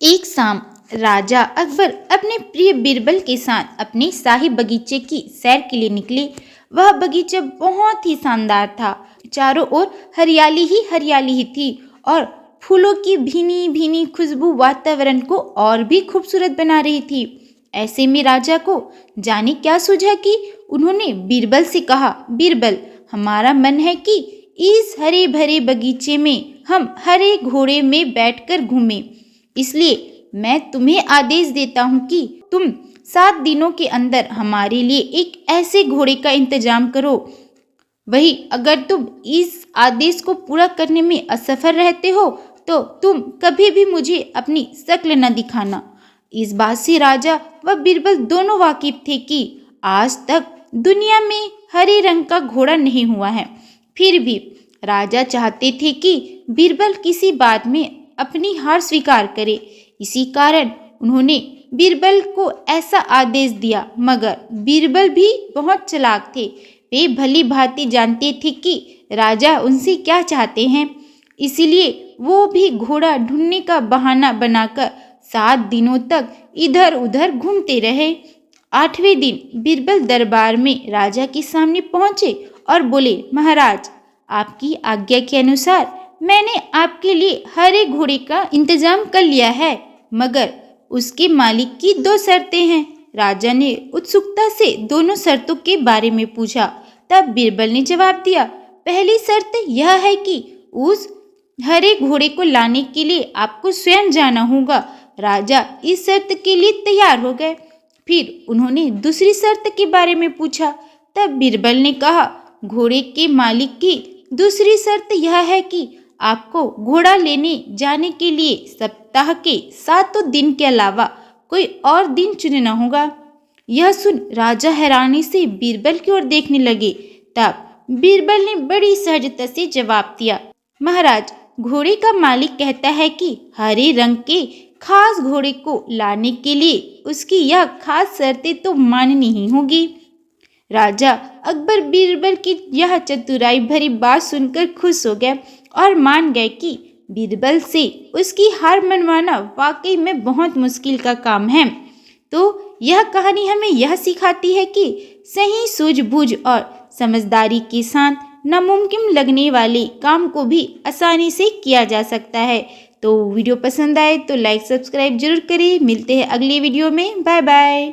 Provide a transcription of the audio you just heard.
एक शाम राजा अकबर अपने प्रिय बीरबल के साथ अपने शाही बगीचे की सैर के लिए निकले। वह बगीचा बहुत ही शानदार था। चारों ओर हरियाली ही थी और फूलों की भीनी भीनी खुशबू वातावरण को और भी खूबसूरत बना रही थी। ऐसे में राजा को जाने क्या सूझा कि उन्होंने बीरबल से कहा, बीरबल, हमारा मन है कि इस हरे भरे बगीचे में हम हरे घोड़े में बैठकर घूमें। इसलिए मैं तुम्हें आदेश देता हूँ कि तुम 7 दिनों के अंदर हमारे लिए एक ऐसे घोड़े का इंतजाम करो। वही अगर तुम इस आदेश को पूरा करने में असफल रहते हो तो तुम कभी भी मुझे अपनी शक्ल न दिखाना। इस बात से राजा व बीरबल दोनों वाकिफ थे कि आज तक दुनिया में हरे रंग का घोड़ा नहीं हुआ है। फिर भी राजा चाहते थे कि बीरबल किसी बात में अपनी हार स्वीकार करे। इसी कारण उन्होंने बीरबल को ऐसा आदेश दिया। मगर बीरबल भी बहुत चालाक थे। वे भली भांति जानते थे कि राजा उनसे क्या चाहते हैं। इसीलिए वो भी घोड़ा ढूंढने का बहाना बनाकर 7 दिनों तक इधर उधर घूमते रहे। 8वें दिन बीरबल दरबार में राजा के सामने पहुंचे और बोले, महाराज, आपकी आज्ञा के अनुसार मैंने आपके लिए हरे घोड़े का इंतजाम कर लिया है, मगर उसके मालिक की 2 शर्तें हैं। राजा ने उत्सुकता से दोनों शर्तों के बारे में पूछा। तब बीरबल ने जवाब दिया, पहली शर्त यह है कि उस हरे घोड़े को लाने के लिए आपको स्वयं जाना होगा। राजा इस शर्त के लिए तैयार हो गए। फिर उन्होंने दूसरी शर्त के बारे में पूछा। तब बीरबल ने कहा, घोड़े के मालिक की दूसरी शर्त यह है कि आपको घोड़ा लेने जाने के लिए सप्ताह के 7 दिन के अलावा कोई और दिन चुनना होगा। यह सुन राजा हैरानी से बीरबल की ओर देखने लगे। तब बीरबल ने बड़ी सहजता से जवाब दिया, महाराज, घोड़े का मालिक कहता है कि हरे रंग के खास घोड़े को लाने के लिए उसकी यह खास शर्तें तो माननी ही होगी। राजा अकबर बीरबल की यह चतुराई भरी बात सुनकर खुश हो गए और मान गए कि बीरबल से उसकी हार मनवाना वाकई में बहुत मुश्किल का काम है। तो यह कहानी हमें यह सिखाती है कि सही सूझबूझ और समझदारी के साथ नामुमकिन लगने वाले काम को भी आसानी से किया जा सकता है। तो वीडियो पसंद आए तो लाइक सब्सक्राइब जरूर करें। मिलते हैं अगले वीडियो में। Bye bye.